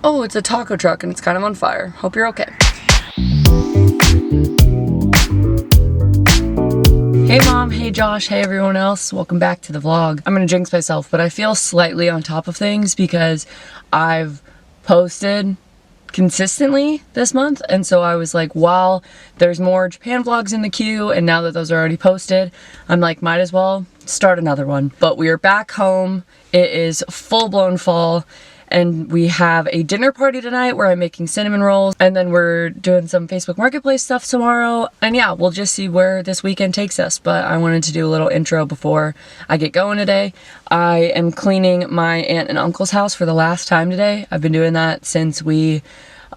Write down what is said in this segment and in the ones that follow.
Oh, it's a taco truck and it's kind of on fire. Hope you're okay. Hey mom, hey Josh, hey everyone else. Welcome back to the vlog. I'm gonna jinx myself, but I feel slightly on top of things because I've posted consistently this month, and so I was like, while there's more Japan vlogs in the queue and now that those are already posted, I'm like, might as well start another one. But we are back home. It is full-blown fall and we have a dinner party tonight where I'm making cinnamon rolls, and then we're doing some Facebook Marketplace stuff tomorrow. And yeah, we'll just see where this weekend takes us, but I wanted to do a little intro before I get going today. I am cleaning my aunt and uncle's house for the last time today. I've been doing that since we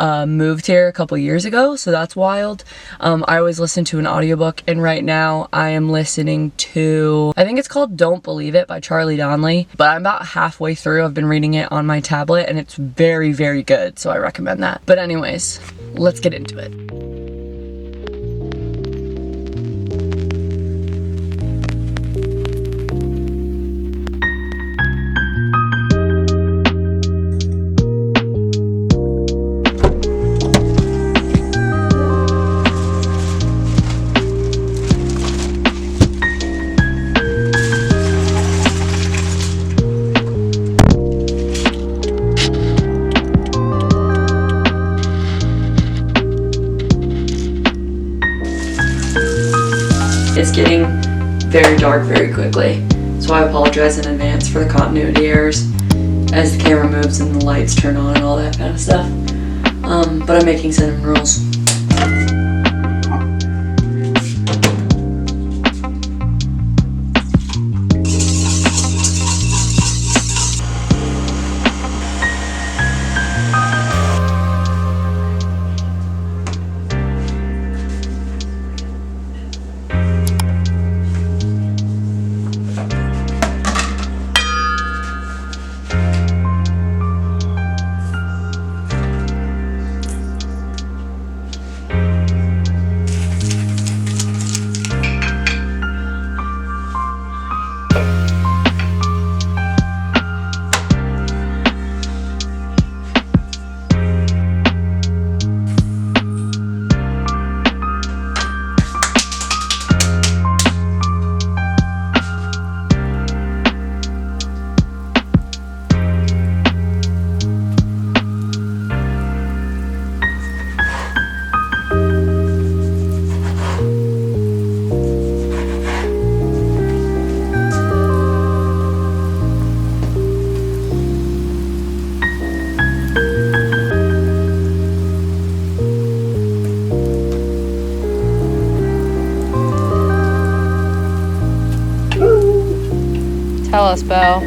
moved here a couple years ago, so that's wild. I always listen to an audiobook, and right now I am listening to, I think it's called Don't Believe It by Charlie Donnelly, but I'm about halfway through. I've been reading it on my tablet and it's very, very good, so I recommend that. But anyways, let's get into it. It's getting very dark very quickly, so I apologize in advance for the continuity errors as the camera moves and the lights turn on and all that kind of stuff. But I'm making cinnamon rolls. Tell us, Belle.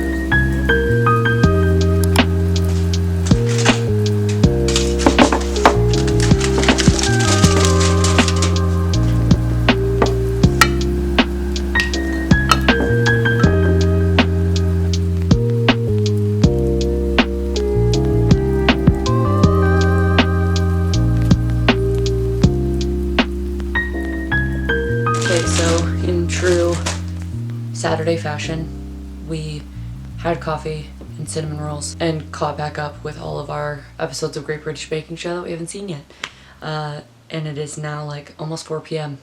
Okay, so in true Saturday fashion, we had coffee and cinnamon rolls and caught back up with all of our episodes of Great British Baking Show that we haven't seen yet. And it is now like almost 4 p.m.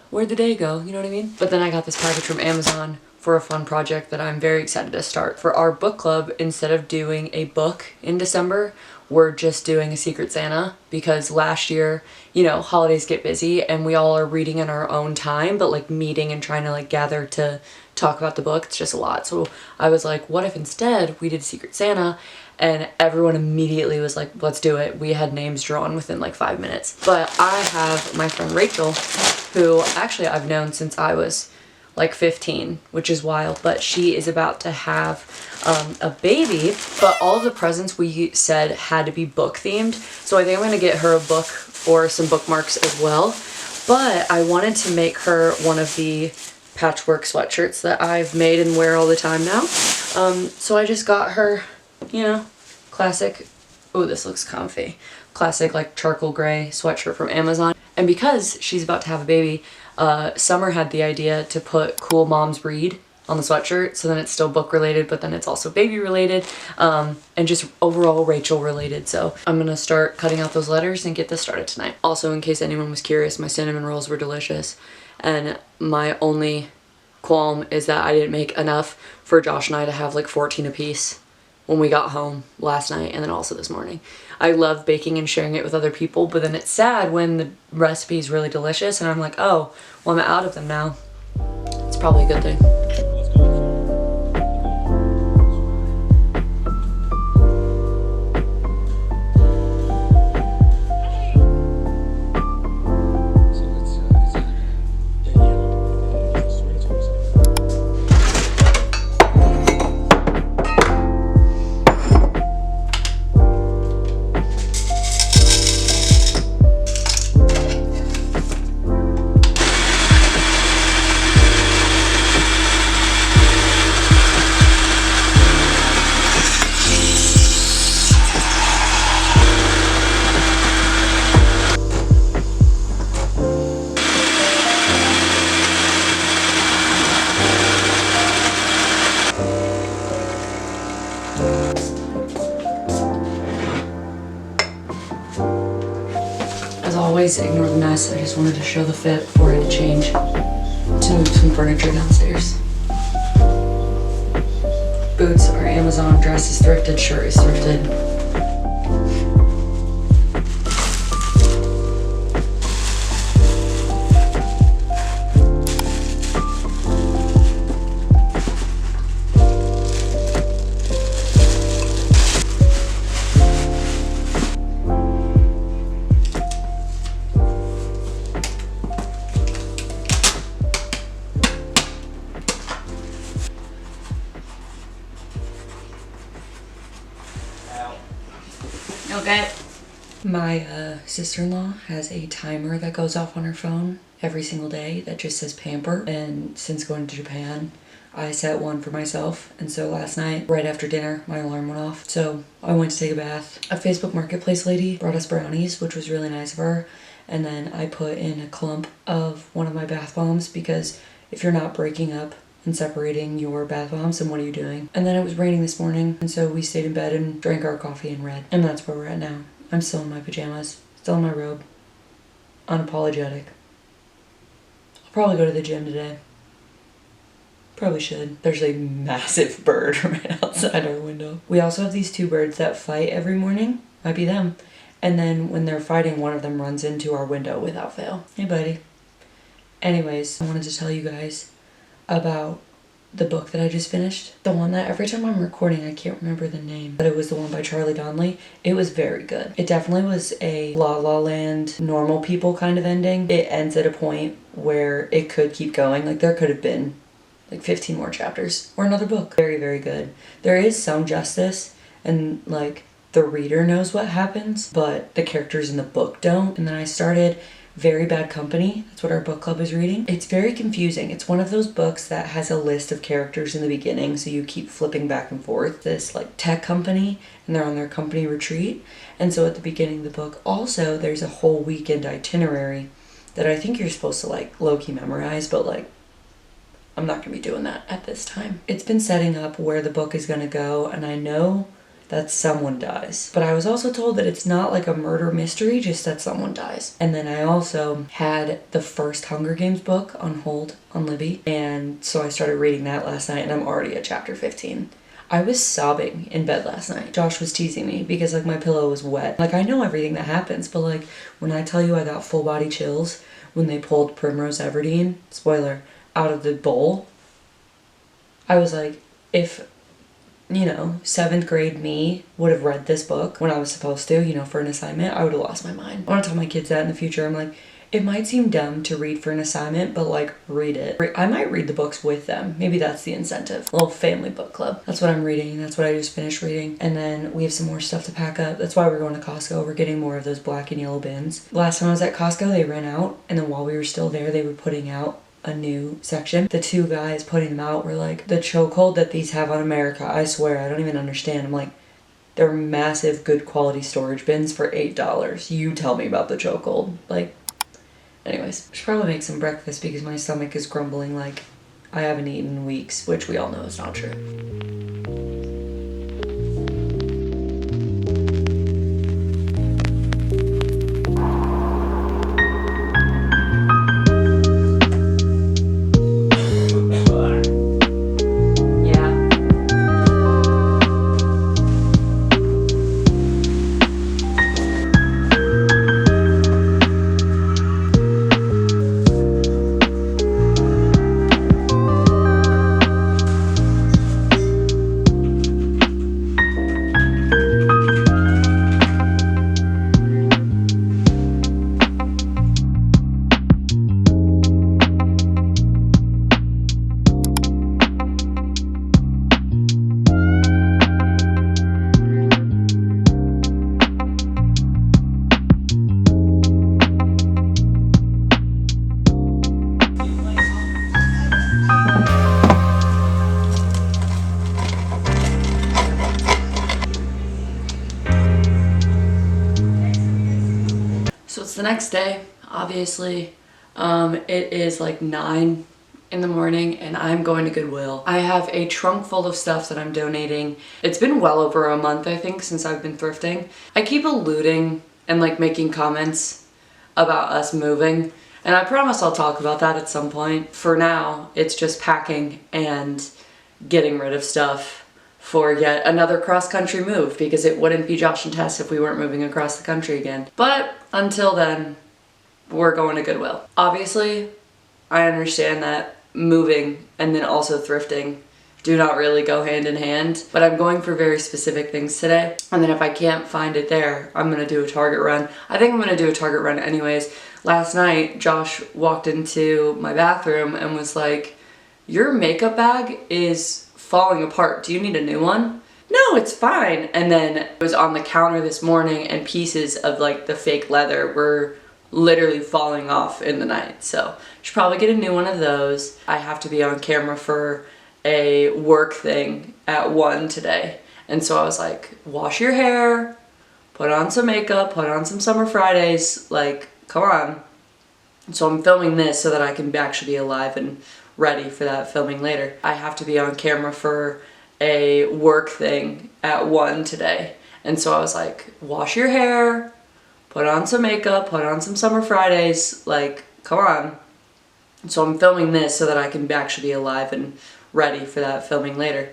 Where'd the day go? You know what I mean? But then I got this package from Amazon for a fun project that I'm very excited to start. For our book club, instead of doing a book in December, we're just doing a Secret Santa, because last year, you know, holidays get busy and we all are reading in our own time, but like meeting and trying to like gather to talk about the book, it's just a lot. So I was like, what if instead we did Secret Santa? And everyone immediately was like, let's do it. We had names drawn within like 5 minutes. But I have my friend Rachel, who actually I've known since I was like 15, which is wild, but she is about to have a baby, but all of the presents we said had to be book themed. So I think I'm gonna get her a book or some bookmarks as well. But I wanted to make her one of the patchwork sweatshirts that I've made and wear all the time now. So I just got her, you know, classic, oh, this looks comfy, classic like charcoal gray sweatshirt from Amazon. And because she's about to have a baby, Summer had the idea to put Cool Moms Read on the sweatshirt, so then it's still book related, but then it's also baby related, and just overall Rachel related. So I'm gonna start cutting out those letters and get this started tonight. Also, in case anyone was curious, my cinnamon rolls were delicious, and my only qualm is that I didn't make enough for Josh and I to have like 14 apiece when we got home last night and then also this morning. I love baking and sharing it with other people, but then it's sad when the recipe is really delicious and I'm like, oh, well, I'm out of them now. It's probably a good thing. As always, ignore the mess. I just wanted to show the fit before I had to change to move some furniture downstairs. Boots are Amazon, dress is thrifted, shirt is thrifted. Okay. My sister-in-law has a timer that goes off on her phone every single day that just says pamper, and since going to Japan I set one for myself, and so last night right after dinner my alarm went off, so I went to take a bath. A Facebook Marketplace lady brought us brownies, which was really nice of her, and then I put in a clump of one of my bath bombs because if you're not breaking up and separating your bath bombs, then what are you doing? And then it was raining this morning, and so we stayed in bed and drank our coffee and read. And that's where we're at now. I'm still in my pajamas, still in my robe, unapologetic. I'll probably go to the gym today. Probably should. There's a massive bird right outside our window. We also have these two birds that fight every morning. Might be them. And then when they're fighting, one of them runs into our window without fail. Hey, buddy. Anyways, I wanted to tell you guys about the book that I just finished. The one that every time I'm recording I can't remember the name, but it was the one by Charlie Donnelly. It was very good. It definitely was a La La Land, normal people kind of ending. It ends at a point where it could keep going. Like there could have been like 15 more chapters or another book. Very, very good. There is some justice and like the reader knows what happens, but the characters in the book don't. And then I started Very Bad Company. That's what our book club is reading. It's very confusing. It's one of those books that has a list of characters in the beginning, so you keep flipping back and forth. This like tech company, and they're on their company retreat. And so at the beginning of the book, also there's a whole weekend itinerary that I think you're supposed to like low-key memorize, but like I'm not gonna be doing that at this time. It's been setting up where the book is gonna go, and I know that someone dies. But I was also told that it's not like a murder mystery, just that someone dies. And then I also had the first Hunger Games book on hold on Libby, and so I started reading that last night, and I'm already at chapter 15. I was sobbing in bed last night. Josh was teasing me because like my pillow was wet. Like I know everything that happens, but like when I tell you I got full body chills when they pulled Primrose Everdeen, spoiler, out of the bowl, I was like, if, you know, 7th grade me would have read this book when I was supposed to, you know, for an assignment, I would have lost my mind. I want to tell my kids that in the future. I'm like, it might seem dumb to read for an assignment, but like, read it. I might read the books with them. Maybe that's the incentive. A little family book club. That's what I'm reading. That's what I just finished reading. And then we have some more stuff to pack up. That's why we're going to Costco. We're getting more of those black and yellow bins. Last time I was at Costco, they ran out. And then while we were still there, they were putting out a new section. The two guys putting them out were like, the chokehold that these have on America, I swear, I don't even understand. I'm like, they're massive, good quality storage bins for $8. You tell me about the chokehold. Like, anyways, I should probably make some breakfast because my stomach is grumbling like I haven't eaten in weeks, which we all know is not true. So it's the next day, obviously. It is like 9 in the morning and I'm going to Goodwill. I have a trunk full of stuff that I'm donating. It's been well over a month, I think, since I've been thrifting. I keep alluding and like making comments about us moving, and I promise I'll talk about that at some point. For now, it's just packing and getting rid of stuff for yet another cross-country move, because it wouldn't be Josh and Tess if we weren't moving across the country again. But until then, we're going to Goodwill. Obviously, I understand that moving and then also thrifting do not really go hand in hand, but I'm going for very specific things today. And then if I can't find it there, I'm gonna do a Target run. I think I'm gonna do a Target run anyways. Last night, Josh walked into my bathroom and was like, "Your makeup bag is falling apart. Do you need a new one?" "No, it's fine." And then it was on the counter this morning and pieces of like the fake leather were literally falling off in the night. So I should probably get a new one of those. I have to be on camera for a work thing at 1 today. And so I was like, wash your hair, put on some makeup, put on some Summer Fridays, like, come on. So I'm filming this so that I can actually be alive and ready for that filming later. I have to be on camera for a work thing at 1 today. And so I was like, wash your hair, put on some makeup, put on some Summer Fridays, like, come on. So I'm filming this so that I can actually be alive and ready for that filming later.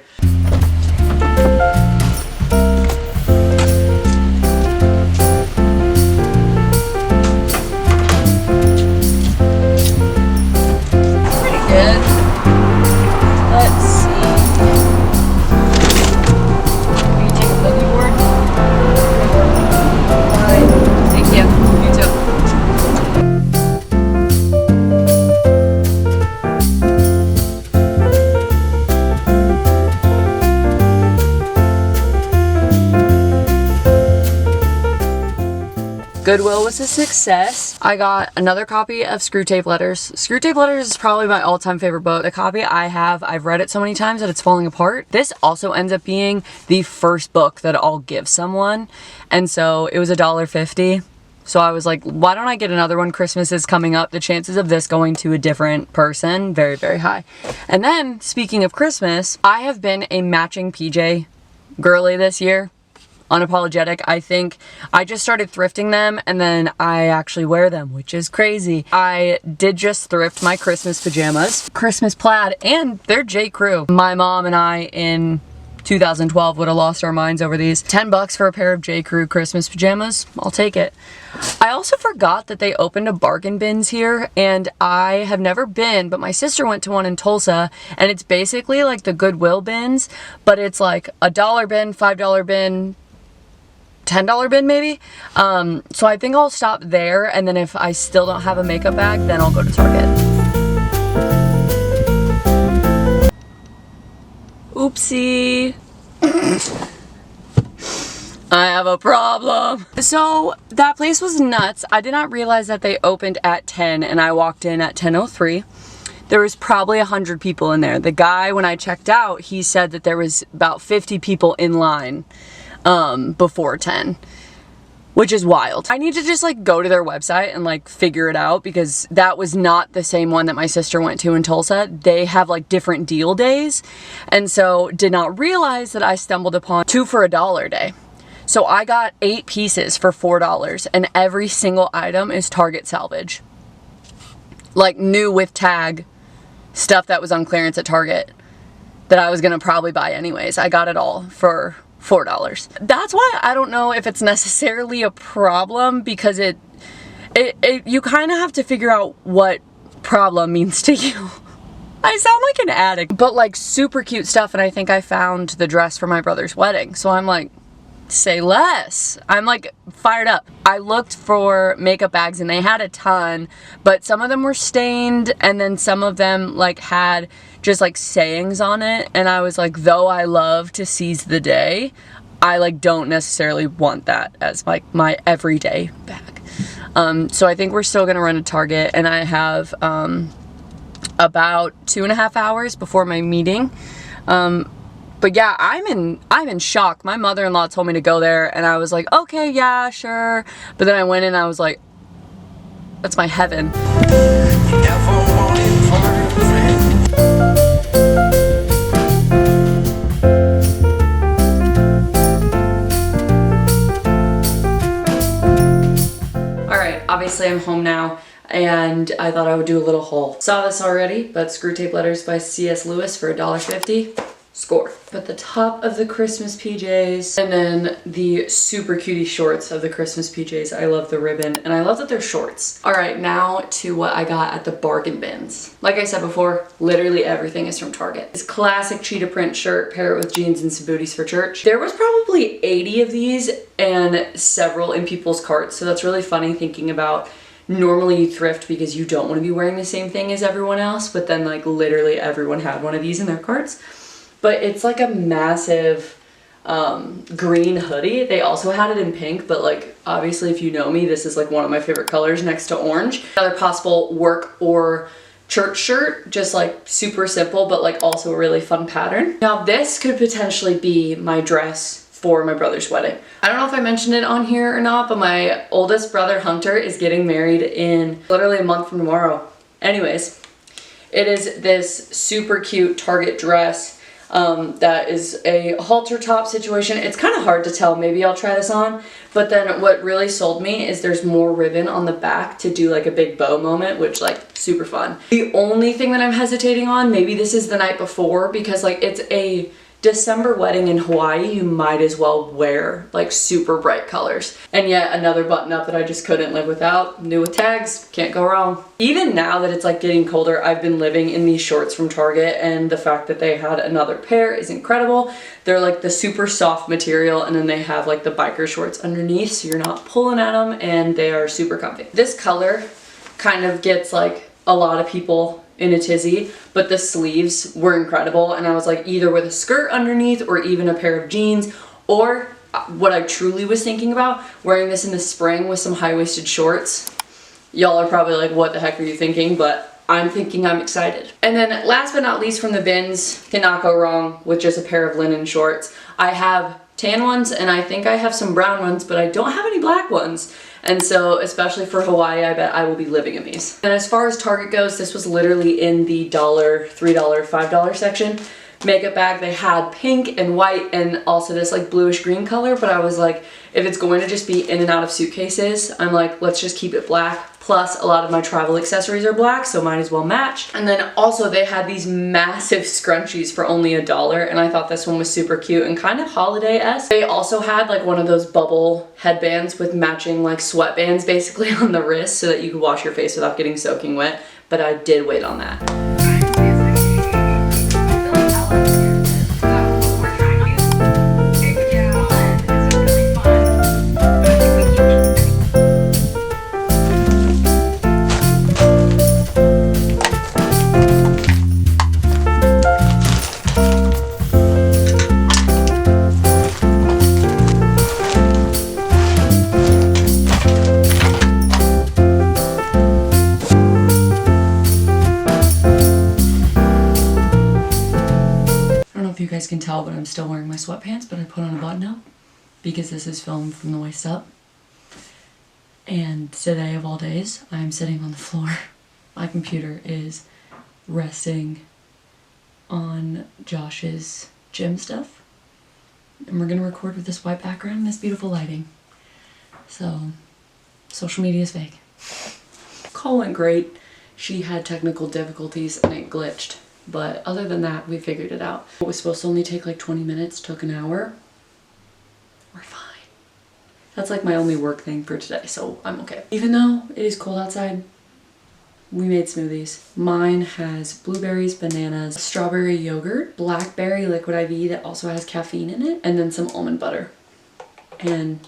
Pretty good. Let's see. Will you take a boogie board? Fine. Thank you. You too. Goodwill was a success. I got another copy of Screw Tape Letters. Screw Tape Letters is probably my all-time favorite book. The copy I have, I've read it so many times that it's falling apart. This also ends up being the first book that I'll give someone. And so it was $1.50. So I was like, why don't I get another one? Christmas is coming up. The chances of this going to a different person, very, very high. And then, speaking of Christmas, I have been a matching PJ girly this year. Unapologetic. I think I just started thrifting them and then I actually wear them, which is crazy. I did just thrift my Christmas pajamas, Christmas plaid, and they're J. Crew. My mom and I in 2012 would have lost our minds over these. $10 for a pair of J. Crew Christmas pajamas. I'll take it. I also forgot that they opened a bargain bins here, and I have never been, but my sister went to one in Tulsa, and it's basically like the Goodwill bins, but it's like $1 bin, $5 bin, $10 bin maybe. So I think I'll stop there, and then if I still don't have a makeup bag, then I'll go to Target. Oopsie. I have a problem. So that place was nuts. I did not realize that they opened at 10 and I walked in at 10:03. There was probably 100 people in there. The guy, when I checked out, he said that there was about 50 people in line before 10. which is wild. I need to just like go to their website and like figure it out, because that was not the same one that my sister went to in Tulsa. They have like different deal days, and so did not realize that I stumbled upon 2 for $1 day. So I got 8 pieces for $4, and every single item is Target salvage. Like new with tag stuff that was on clearance at Target that I was gonna probably buy anyways. I got it all for $4. That's why I don't know if it's necessarily a problem, because you kind of have to figure out what problem means to you. I sound like an addict, but like super cute stuff. And I think I found the dress for my brother's wedding. So I'm like, say less. I'm like fired up. I looked for makeup bags and they had a ton, but some of them were stained, and then some of them like had just like sayings on it, and I was like, though I love to seize the day, I like don't necessarily want that as like my everyday bag. So I think we're still gonna run to Target, and I have about 2.5 hours before my meeting. But yeah, I'm in shock. My mother-in-law told me to go there, and I was like, okay, yeah, sure. But then I went in and I was like, that's my heaven. Alright, obviously I'm home now, and I thought I would do a little haul. Saw this already, but Screw Tape Letters by C.S. Lewis for $1.50. Score. But the top of the Christmas PJs, and then the super cutie shorts of the Christmas PJs. I love the ribbon, and I love that they're shorts. All right, now to what I got at the bargain bins. Like I said before, literally everything is from Target. This classic cheetah print shirt, pair it with jeans and some booties for church. There was probably 80 of these and several in people's carts, so that's really funny thinking about. Normally you thrift because you don't want to be wearing the same thing as everyone else, but then like literally everyone had one of these in their carts. But it's like a massive green hoodie. They also had it in pink, but like obviously if you know me, this is like one of my favorite colors next to orange. Another possible work or church shirt, just like super simple, but like also a really fun pattern. Now this could potentially be my dress for my brother's wedding. I don't know if I mentioned it on here or not, but my oldest brother Hunter is getting married in literally a month from tomorrow. Anyways, it is this super cute Target dress. That is a halter top situation. It's kind of hard to tell. Maybe I'll try this on. But then what really sold me is there's more ribbon on the back to do like a big bow moment, which like super fun. The only thing that I'm hesitating on, maybe this is the night before, because like it's a December wedding in Hawaii, you might as well wear like super bright colors. And yet another button up that I just couldn't live without. New with tags, can't go wrong. Even now that it's like getting colder, I've been living in these shorts from Target, and the fact that they had another pair is incredible. They're like the super soft material, and then they have like the biker shorts underneath, so you're not pulling at them, and they are super comfy. This color kind of gets like a lot of people in a tizzy, but the sleeves were incredible, and I was like either with a skirt underneath or even a pair of jeans, or what I truly was thinking about, wearing this in the spring with some high-waisted shorts. Y'all are probably like, what the heck are you thinking? But I'm thinking, I'm excited. And then last but not least from the bins, cannot go wrong with just a pair of linen shorts. I have tan ones, and I think I have some brown ones, but I don't have any black ones. And so, especially for Hawaii, I bet I will be living in these. And as far as Target goes, this was literally in the $1, $3, $5 section. Makeup bag, they had pink and white and also this like bluish green color, but I was like, if it's going to just be in and out of suitcases, I'm like, let's just keep it black. Plus, a lot of my travel accessories are black, so might as well match. And then also they had these massive scrunchies for only $1, and I thought this one was super cute and kind of holiday-esque. They also had like one of those bubble headbands with matching like sweatbands basically on the wrist so that you could wash your face without getting soaking wet, but I did wait on that. You guys can tell, but I'm still wearing my sweatpants, but I put on a button up because this is filmed from the waist up. And today of all days, I'm sitting on the floor. My computer is resting on Josh's gym stuff. And we're gonna record with this white background and this beautiful lighting. So, social media is fake. Call went great. She had technical difficulties and it glitched. But other than that, we figured it out. It was supposed to only take like 20 minutes, took an hour. We're fine. That's like my only work thing for today, so I'm okay. Even though it is cold outside, we made smoothies. Mine has blueberries, bananas, strawberry yogurt, blackberry liquid IV that also has caffeine in it, and then some almond butter. And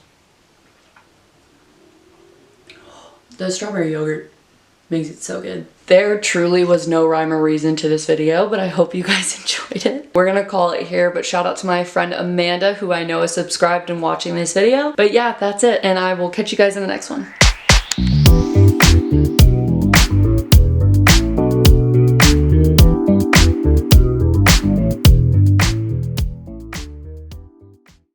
the strawberry yogurt makes it so good. There truly was no rhyme or reason to this video, but I hope you guys enjoyed it. We're gonna call it here, but shout out to my friend Amanda, who I know is subscribed and watching this video. But yeah, that's it, and I will catch you guys in the next one.